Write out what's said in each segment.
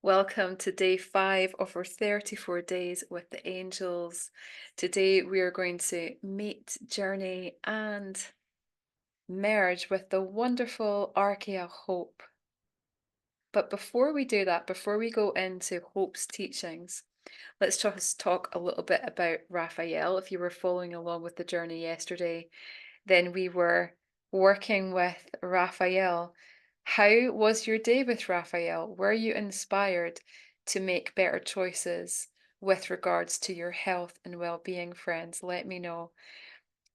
Welcome to day 5 of our 34 days with the angels. Today we are going to meet, journey, and merge with the wonderful Archeia Hope. But before we do that, before we go into Hope's teachings, let's just talk a little bit about Raphael. If you were following along with the journey yesterday, then we were working with Raphael. How was your day with Raphael? Were you inspired to make better choices with regards to your health and well-being, friends? Let me know.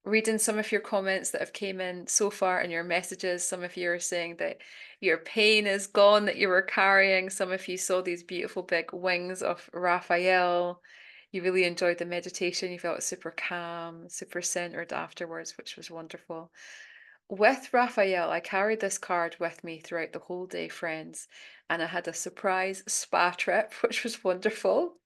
Reading some of your comments that have came in so far in your messages. Some of you are saying that your pain is gone that you were carrying. Some of you saw these beautiful big wings of Raphael. You really enjoyed the meditation. You felt super calm, super centered afterwards, which was wonderful. With Raphael, I carried this card with me throughout the whole day, friends, and I had a surprise spa trip, which was wonderful.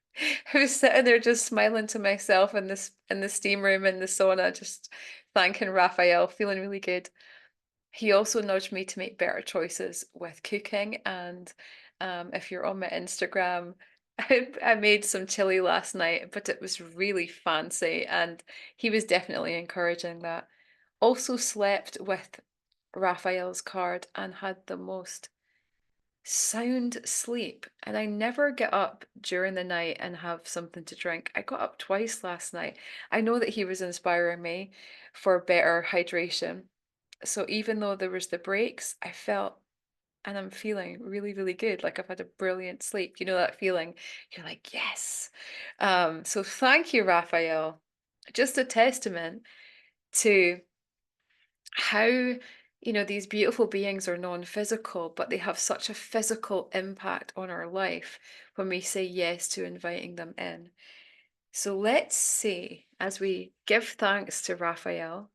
I was sitting there just smiling to myself in the steam room in the sauna, just thanking Raphael, feeling really good. He also nudged me to make better choices with cooking, and if you're on my Instagram, I made some chili last night, but it was really fancy, and he was definitely encouraging that. Also slept with Raphael's card and had the most sound sleep. And I never get up during the night and have something to drink. I got up twice last night. I know that he was inspiring me for better hydration. So even though there was the breaks, I felt and I'm feeling really, really good. Like I've had a brilliant sleep. You know that feeling? You're like, yes. So thank you, Raphael. Just a testament to how these beautiful beings are non-physical, but they have such a physical impact on our life when we say yes to inviting them in. So let's see, as we give thanks to Raphael,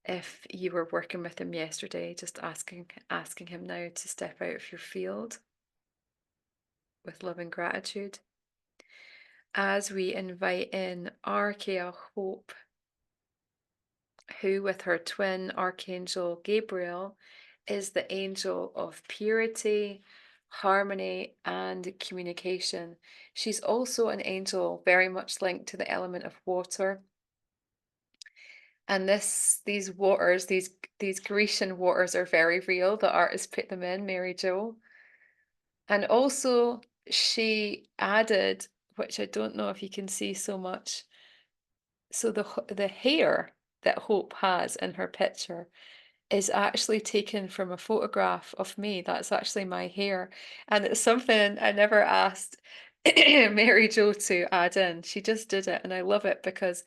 if you were working with him yesterday, just asking him now to step out of your field with love and gratitude. As we invite in Archeia Hope, who with her twin Archangel Gabriel is the angel of purity, harmony, and communication. She's also an angel very much linked to the element of water. And these waters, these Grecian waters are very real. The artist put them in, Mary Jo. And also she added, which I don't know if you can see so much, so the hair that Hope has in her picture is actually taken from a photograph of me. That's actually my hair. And it's something I never asked Mary Jo to add in. She just did it. And I love it because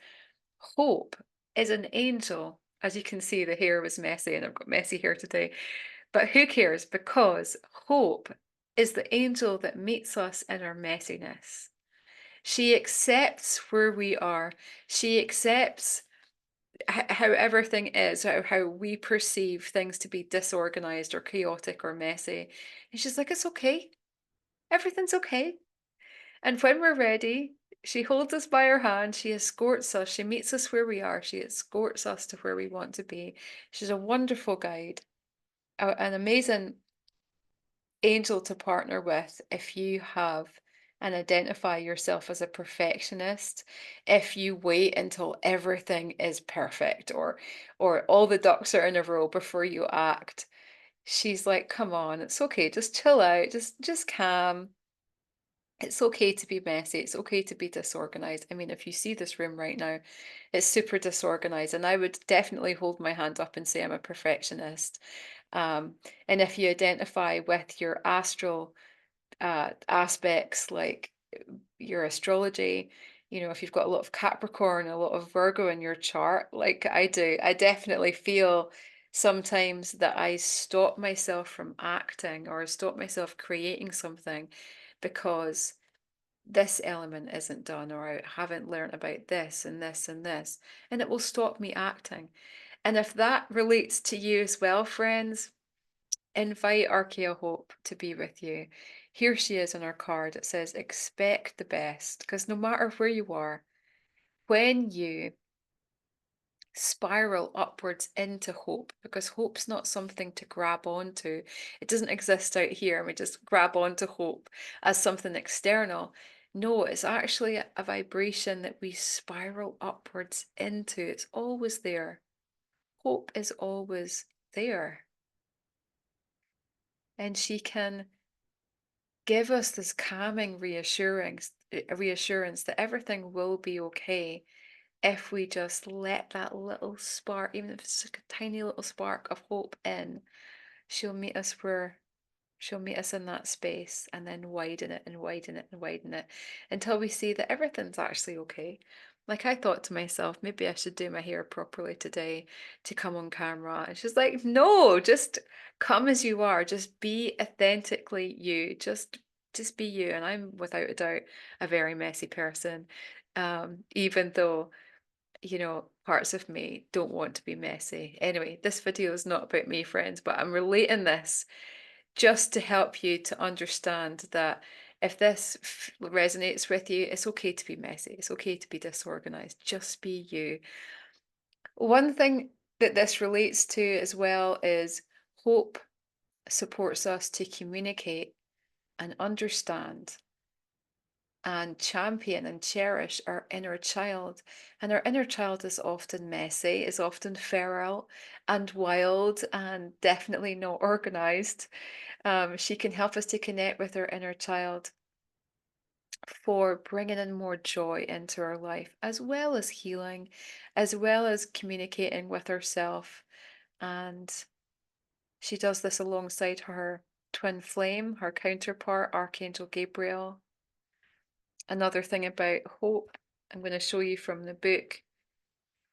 Hope is an angel. As you can see, the hair was messy and I've got messy hair today. But who cares? Because Hope is the angel that meets us in our messiness. She accepts where we are. She accepts how everything is, how we perceive things to be disorganized or chaotic or messy. And she's like, it's okay. Everything's okay. And when we're ready, she holds us by her hand. She escorts us. She meets us where we are. She escorts us to where we want to be. She's a wonderful guide, an amazing angel to partner with if you have and identify yourself as a perfectionist, if you wait until everything is perfect or all the ducks are in a row before you act. She's like, come on, it's okay, just chill out, just calm. It's okay to be messy. It's okay to be disorganized. I mean, if you see this room right now, it's super disorganized, and I would definitely hold my hand up and say I'm a perfectionist. And if you identify with your astral aspects, like your astrology, if you've got a lot of Capricorn, a lot of Virgo in your chart, like I do, I definitely feel sometimes that I stop myself from acting or stop myself creating something because this element isn't done, or I haven't learned about this and this and this, and it will stop me acting. And if that relates to you as well, friends, invite Archeia Hope to be with you. Here she is on our card. It says, expect the best, because no matter where you are, when you spiral upwards into hope, because hope's not something to grab onto. It doesn't exist out here and we just grab onto hope as something external. No, it's actually a vibration that we spiral upwards into. It's always there. Hope is always there. And she can give us this calming reassurance that everything will be okay if we just let that little spark, even if it's like a tiny little spark of hope in. She'll meet us where She'll meet us in that space and then widen it and widen it and widen it until we see that everything's actually okay. Like, I thought to myself, maybe I should do my hair properly today to come on camera. And she's like, no, just come as you are. Just be authentically you. Just be you. And I'm without a doubt a very messy person. Even though, parts of me don't want to be messy. Anyway, this video is not about me, friends, but I'm relating this just to help you to understand that if this resonates with you, it's okay to be messy. It's okay to be disorganized. Just be you. One thing that this relates to as well is hope supports us to communicate and understand and champion and cherish our inner child. And our inner child is often messy, is often feral and wild and definitely not organized. She can help us to connect with our inner child for bringing in more joy into our life, as well as healing, as well as communicating with herself. And she does this alongside her twin flame, her counterpart, Archangel Gabriel. Another thing about hope, I'm going to show you from the book.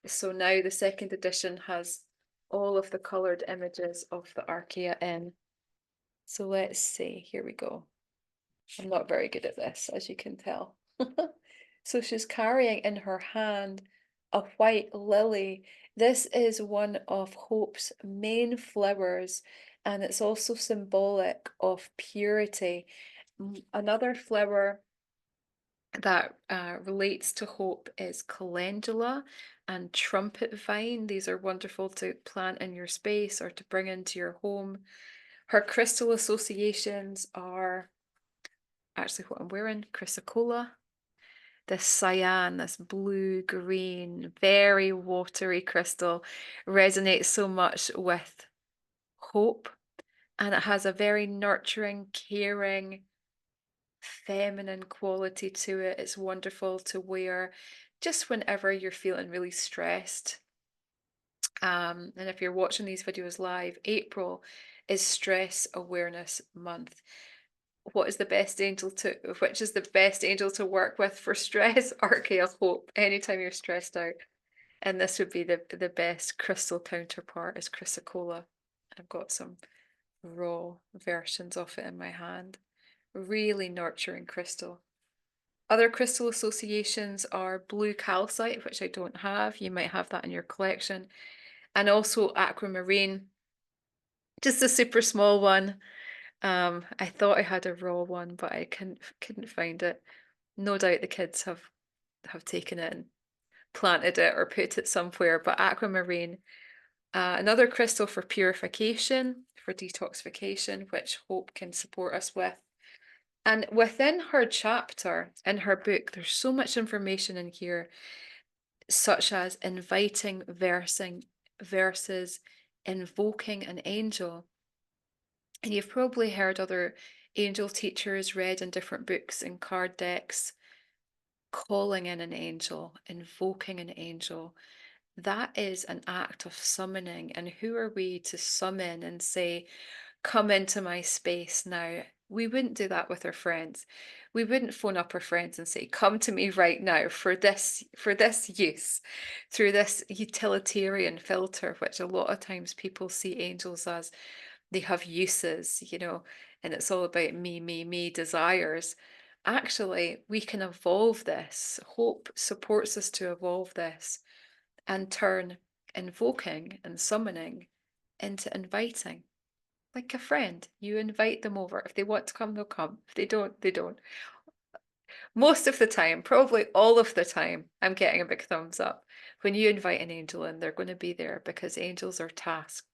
So now the second edition has all of the coloured images of the Archeia in. So let's see, here we go. I'm not very good at this, as you can tell. So she's carrying in her hand a white lily. This is one of Hope's main flowers, and it's also symbolic of purity. Another flower that relates to hope is calendula and trumpet vine. These are wonderful to plant in your space or to bring into your home. Her crystal associations are actually what I'm wearing, chrysocolla, this cyan, this blue-green, very watery crystal resonates so much with hope, and it has a very nurturing, caring, feminine quality to it. It's wonderful to wear just whenever you're feeling really stressed. And if you're watching these videos live, April is Stress Awareness Month. Which is the best angel to work with for stress? Archeia Hope. Anytime you're stressed out. And this would be the best crystal counterpart is chrysocolla. I've got some raw versions of it in my hand. Really nurturing crystal. Other crystal associations are blue calcite, which I don't have. You might have that in your collection. And also aquamarine, just a super small one. I thought I had a raw one, but I couldn't find it. No doubt the kids have taken it and planted it or put it somewhere. But aquamarine, another crystal for purification, for detoxification, which Hope can support us with. And within her chapter, in her book, there's so much information in here, such as inviting versus invoking an angel. And you've probably heard other angel teachers read in different books and card decks calling in an angel, invoking an angel. That is an act of summoning. And who are we to summon and say, come into my space now? We wouldn't do that with our friends. We wouldn't phone up our friends and say, come to me right now for this use, through this utilitarian filter, which a lot of times people see angels as they have uses, and it's all about me, desires. Actually, we can evolve this. Hope supports us to evolve this and turn invoking and summoning into inviting. Like a friend, you invite them over. If they want to come, they'll come. If they don't, they don't. Most of the time, probably all of the time, I'm getting a big thumbs up. when you invite an angel in, they're going to be there because angels are tasked.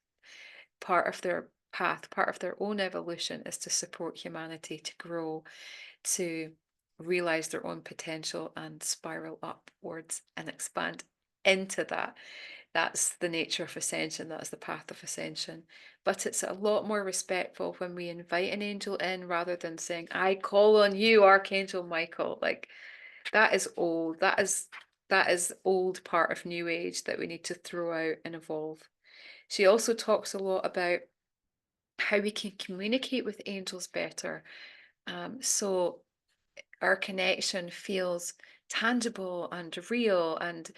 Part of their path, part of their own evolution is to support humanity to grow, to realize their own potential and spiral upwards and expand into that. That's the nature of ascension, that's the path of ascension. But it's a lot more respectful when we invite an angel in rather than saying, I call on you, Archangel Michael. Like, that is old. That is old part of New Age that we need to throw out and evolve. She also talks a lot about how we can communicate with angels better. So our connection feels tangible and real, and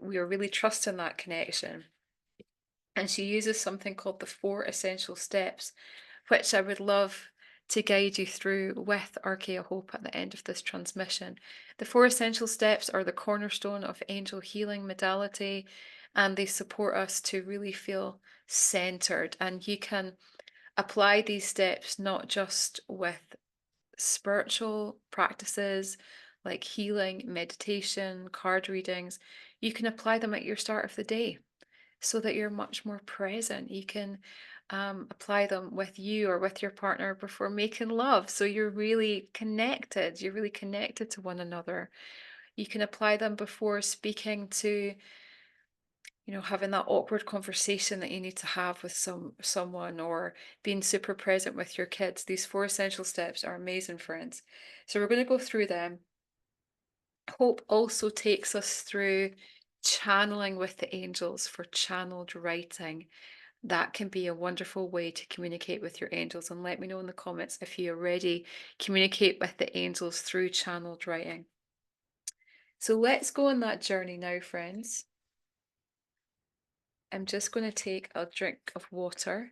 we are really trusting that connection. And she uses something called the 4 essential steps, which I would love to guide you through with Archeia Hope at the end of this transmission. The 4 essential steps are the cornerstone of angel healing modality, and they support us to really feel centered. And you can apply these steps not just with spiritual practices like healing, meditation, card readings, you can apply them at your start of the day so that you're much more present. You can apply them with you or with your partner before making love. So you're really connected. You're really connected to one another. You can apply them before speaking to, having that awkward conversation that you need to have with someone, or being super present with your kids. These 4 essential steps are amazing, friends. So we're going to go through them. Hope also takes us through channeling with the angels for channeled writing. That can be a wonderful way to communicate with your angels. And let me know in the comments if you already communicate with the angels through channeled writing. So let's go on that journey now, friends. I'm just going to take a drink of water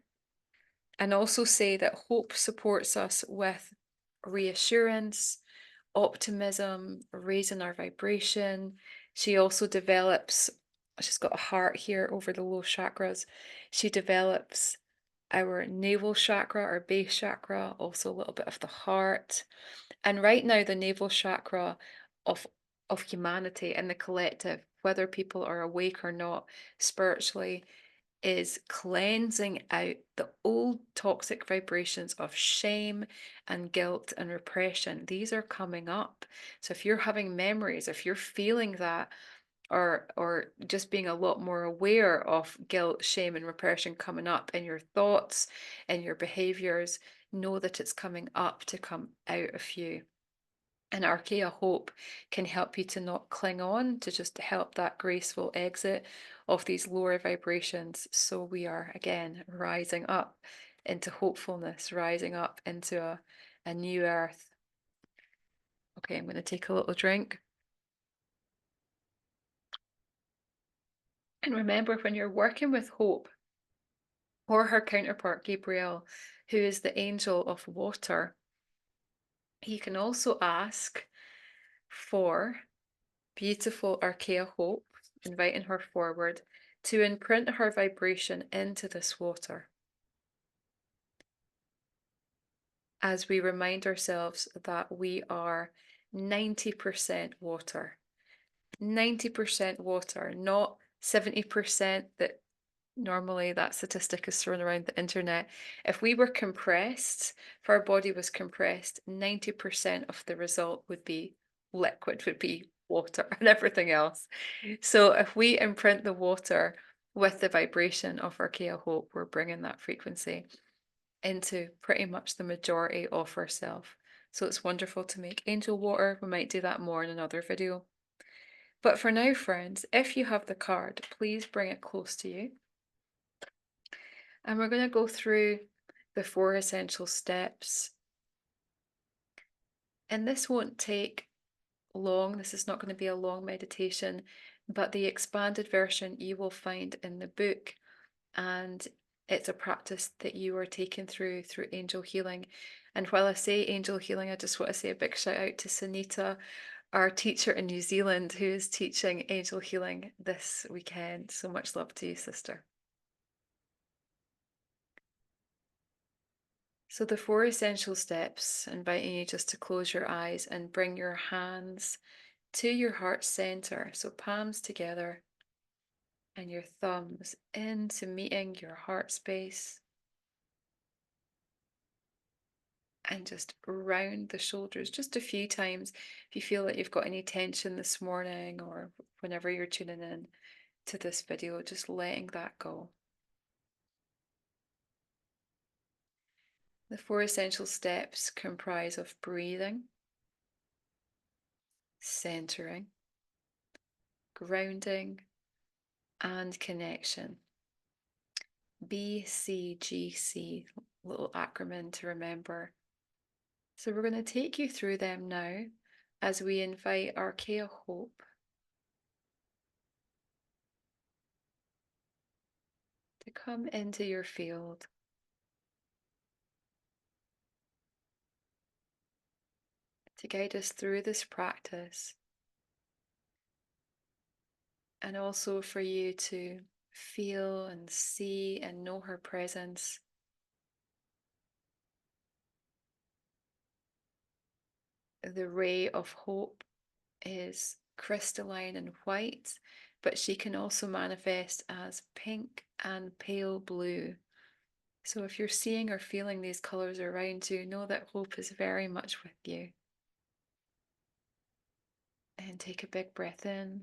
and also say that hope supports us with reassurance, optimism, raising our vibration. She also develops, she's got a heart here over the low chakras. She develops our navel chakra, our base chakra, also a little bit of the heart. And right now, the navel chakra of of humanity and the collective, whether people are awake or not spiritually, is cleansing out the old toxic vibrations of shame and guilt and repression. These are coming up. So if you're having memories, if you're feeling that, or just being a lot more aware of guilt, shame, and repression coming up in your thoughts and your behaviors, know that it's coming up to come out of you. And Archeia Hope can help you to not cling on, to just help that graceful exit of these lower vibrations. So we are, again, rising up into hopefulness, rising up into a new earth. Okay, I'm going to take a little drink. And remember, when you're working with Hope or her counterpart, Gabriel, who is the angel of water, you can also ask for beautiful Archeia Hope, inviting her forward to imprint her vibration into this water. As we remind ourselves that we are 90% water. 90% water, not 70% that normally that statistic is thrown around the internet. If we were compressed, if our body was compressed, 90% of the result would be liquid, would be water and everything else. So if we imprint the water with the vibration of Archeia Hope, we're bringing that frequency into pretty much the majority of ourselves. So it's wonderful to make angel water. We might do that more in another video. But for now, friends, if you have the card, please bring it close to you. And we're going to go through the 4 essential steps. And this won't take long. This is not going to be a long meditation, but the expanded version you will find in the book. And it's a practice that you are taken through angel healing. And while I say angel healing, I just want to say a big shout out to Sunita, our teacher in New Zealand, who is teaching angel healing this weekend. So much love to you, sister. So the 4 essential steps, inviting you just to close your eyes and bring your hands to your heart center. So palms together. and your thumbs into meeting your heart space. And just round the shoulders just a few times. If you feel that you've got any tension this morning or whenever you're tuning in to this video, just letting that go. The 4 essential steps comprise of breathing, centering, grounding, and connection. BCGC, little acronym to remember. So we're going to take you through them now as we invite Archeia Hope to come into your field. To guide us through this practice, and also for you to feel and see and know her presence. The ray of hope is crystalline and white, but she can also manifest as pink and pale blue. So if you're seeing or feeling these colors around you, know that hope is very much with you. And take a big breath in.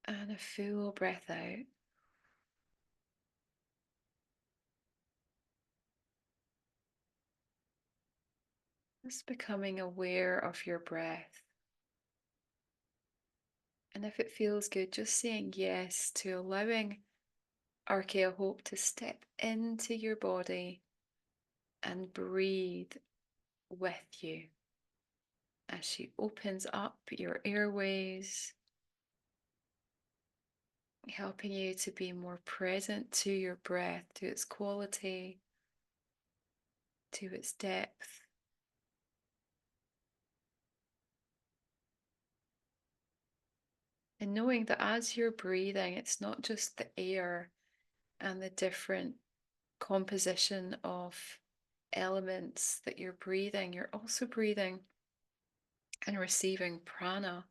And a full breath out. Just becoming aware of your breath. And if it feels good, just saying yes to allowing Archeia Hope to step into your body and breathe with you as she opens up your airways, helping you to be more present to your breath, to its quality, to its depth. And knowing that as you're breathing, it's not just the air and the different composition of elements that you're breathing, you're also breathing and receiving prana,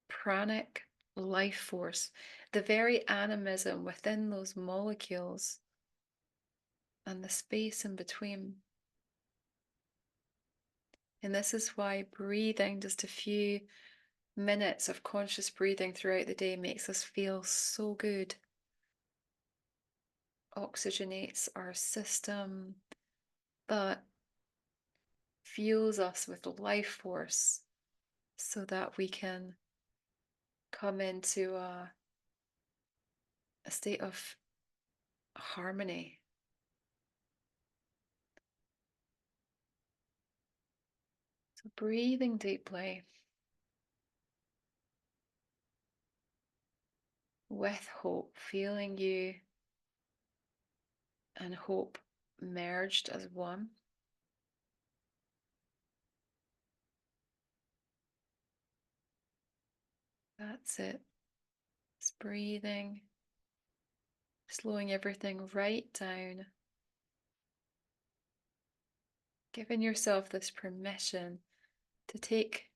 pranic life force, the very animism within those molecules and the space in between. And this is why breathing, just a few minutes of conscious breathing throughout the day, makes us feel so good. Oxygenates our system, but fuels us with life force so that we can come into a state of harmony. So breathing deeply with hope, feeling you and hope merged as one. That's it. Just breathing, slowing everything right down, giving yourself this permission to take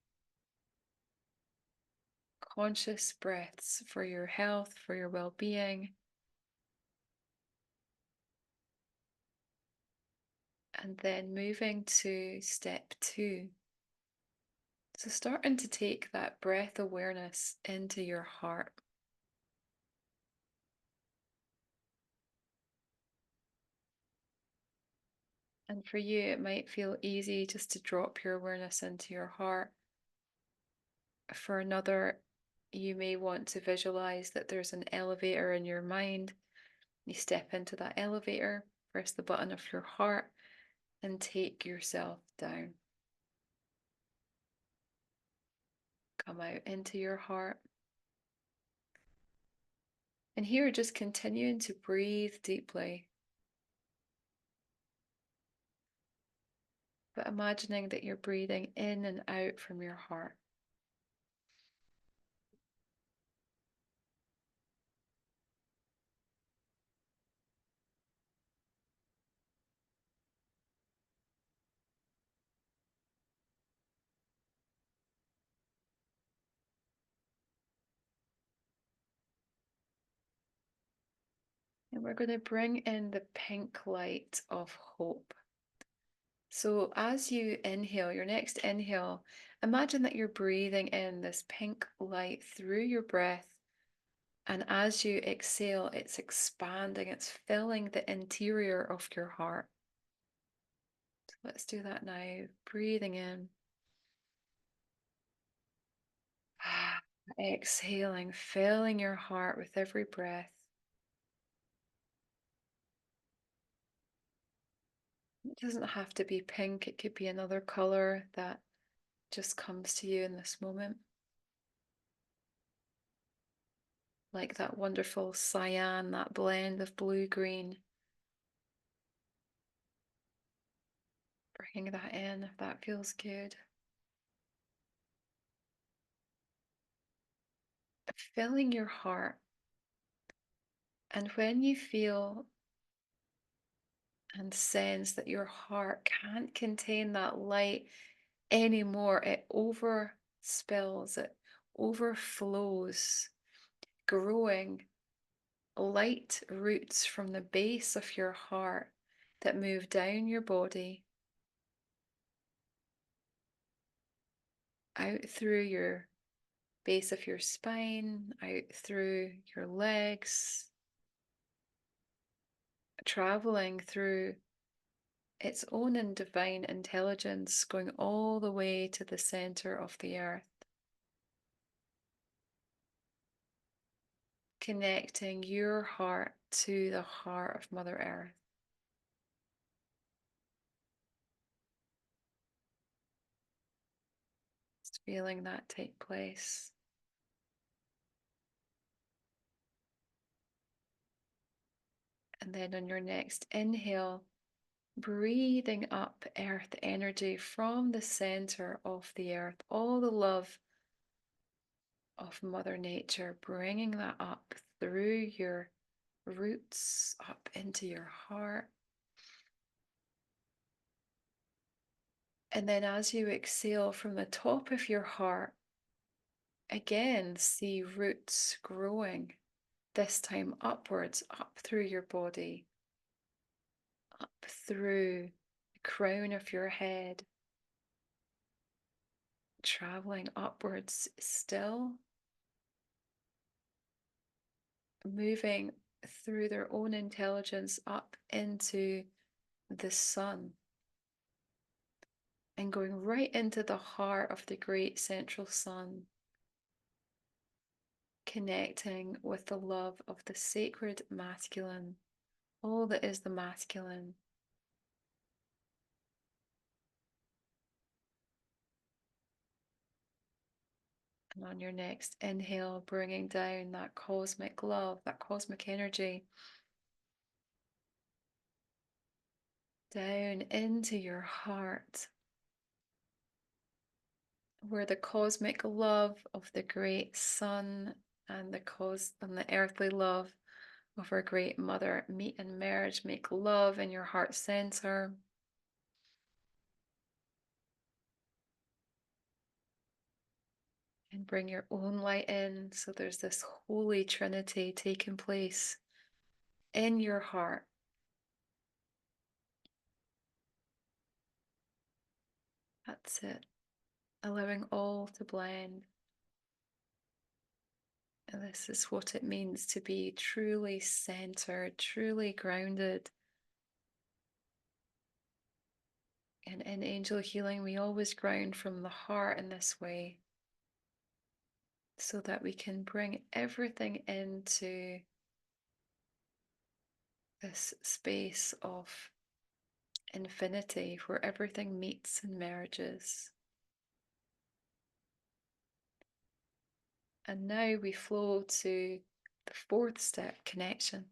conscious breaths for your health, for your well-being. And then moving to step 2. So starting to take that breath awareness into your heart. And for you, it might feel easy just to drop your awareness into your heart. For another, you may want to visualize that there's an elevator in your mind. You step into that elevator, press the button of your heart, and take yourself down. Come out into your heart. And here, just continuing to breathe deeply, but imagining that you're breathing in and out from your heart. And we're going to bring in the pink light of hope. So as you inhale, your next inhale, imagine that you're breathing in this pink light through your breath. And as you exhale, it's expanding, it's filling the interior of your heart. So let's do that now. Breathing in. Exhaling, filling your heart with every breath. It doesn't have to be pink, it could be another color that just comes to you in this moment. Like that wonderful cyan, that blend of blue-green. Bringing that in if that feels good. Filling your heart. And when you feel and sense that your heart can't contain that light anymore, it overspills, it overflows, growing light roots from the base of your heart that move down your body, out through your base of your spine, out through your legs, traveling through its own and divine intelligence, going all the way to the center of the earth, connecting your heart to the heart of Mother Earth. Just feeling that take place. And then on your next inhale, breathing up earth energy from the center of the earth, all the love of Mother Nature, bringing that up through your roots, up into your heart. And then as you exhale from the top of your heart, again see roots growing, this time upwards, up through your body, up through the crown of your head, traveling upwards still, moving through their own intelligence up into the sun and going right into the heart of the great central sun, connecting with the love of the sacred masculine, all that is the masculine. And on your next inhale, bringing down that cosmic love, that cosmic energy, down into your heart, where the cosmic love of the great sun and the earthly love of our great mother meet and merge, make love in your heart center. And bring your own light in. So there's this holy trinity taking place in your heart. That's it. Allowing all to blend. And this is what it means to be truly centered, truly grounded. And in angel healing, we always ground from the heart in this way, so that we can bring everything into this space of infinity where everything meets and merges. And now we flow to the fourth step, connection.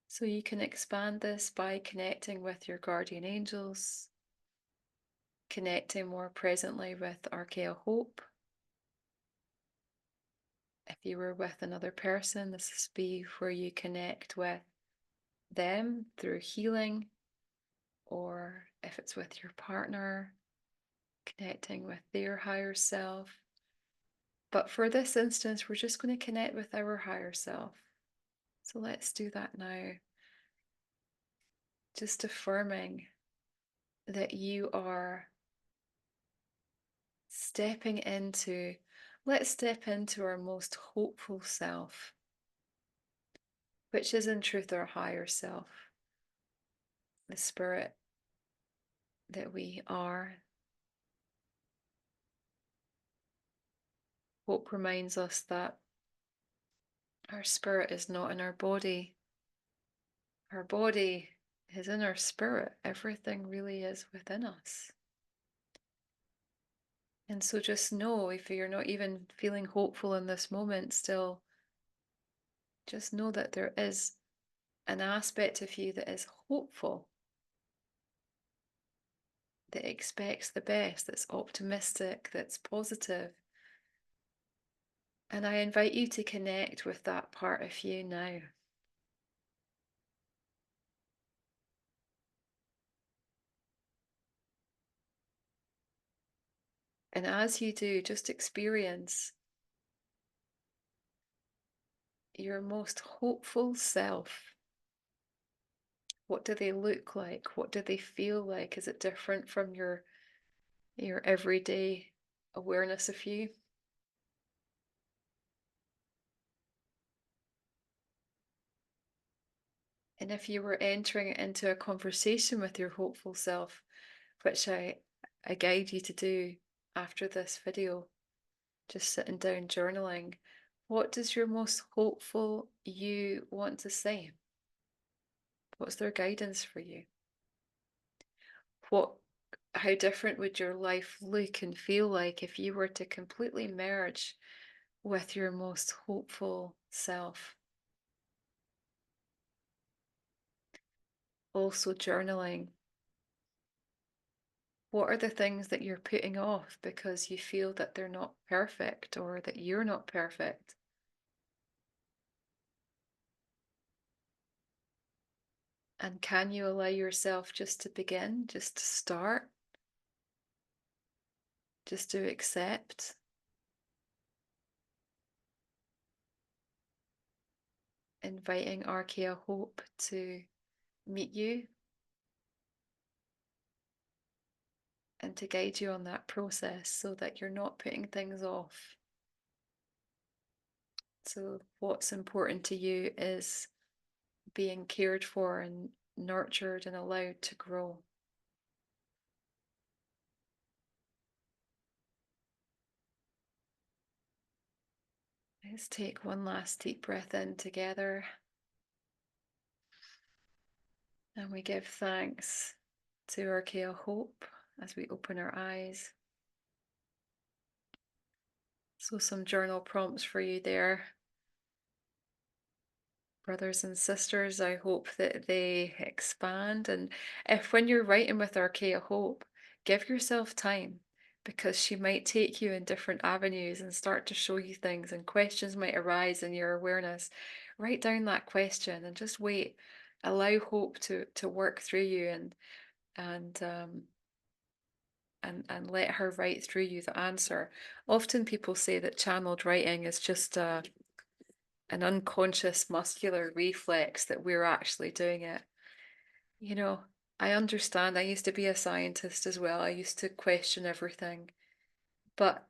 So you can expand this by connecting with your guardian angels, connecting more presently with Archeia Hope. If you were with another person, this is be where you connect with them through healing, or if it's with your partner, connecting with their higher self. But for this instance, we're just going to connect with our higher self. So let's do that now. Just affirming that you are stepping into, let's step into our most hopeful self, which is in truth our higher self, the spirit that we are. Hope reminds us that our spirit is not in our body. Our body is in our spirit. Everything really is within us. And so just know, if you're not even feeling hopeful in this moment still, just know that there is an aspect of you that is hopeful, that expects the best, that's optimistic, that's positive. And I invite you to connect with that part of you now. And as you do, just experience your most hopeful self. What do they look like? What do they feel like? Is it different from your everyday awareness of you? And if you were entering into a conversation with your hopeful self, which I guide you to do after this video, just sitting down journaling, what does your most hopeful you want to say? What's their guidance for you? How different would your life look and feel like if you were to completely merge with your most hopeful self? Also journaling. What are the things that you're putting off because you feel that they're not perfect or that you're not perfect? And can you allow yourself just to begin, just to start, just to accept? Inviting Archeia Hope to meet you and to guide you on that process so that you're not putting things off. So what's important to you is being cared for and nurtured and allowed to grow. Let's take one last deep breath in together. And we give thanks to Archeia Hope as we open our eyes. So some journal prompts for you there. Brothers and sisters, I hope that they expand. And if when you're writing with Archeia Hope, give yourself time, because she might take you in different avenues and start to show you things, and questions might arise in your awareness. Write down that question and just wait. Allow hope to work through you and let her write through you the answer. Often people say that channeled writing is just an unconscious muscular reflex, that we're actually doing it. You know, I understand. I used to be a scientist as well. I used to question everything. But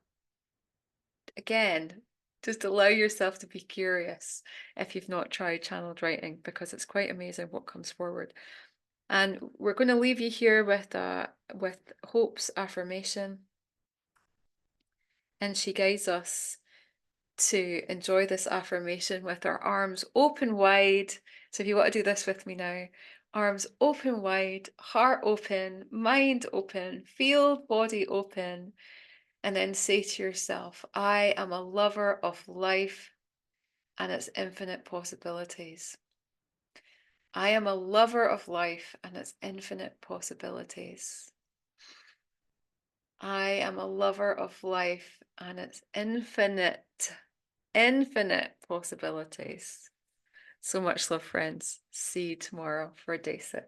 again, just allow yourself to be curious if you've not tried channeled writing, because it's quite amazing what comes forward. And we're going to leave you here with Hope's affirmation. And she guides us to enjoy this affirmation with our arms open wide. So if you want to do this with me now, arms open wide, heart open, mind open, field body open, and then say to yourself, I am a lover of life and its infinite possibilities. I am a lover of life and its infinite possibilities. I am a lover of life and its infinite possibilities. So much love, friends. See you tomorrow for day 6.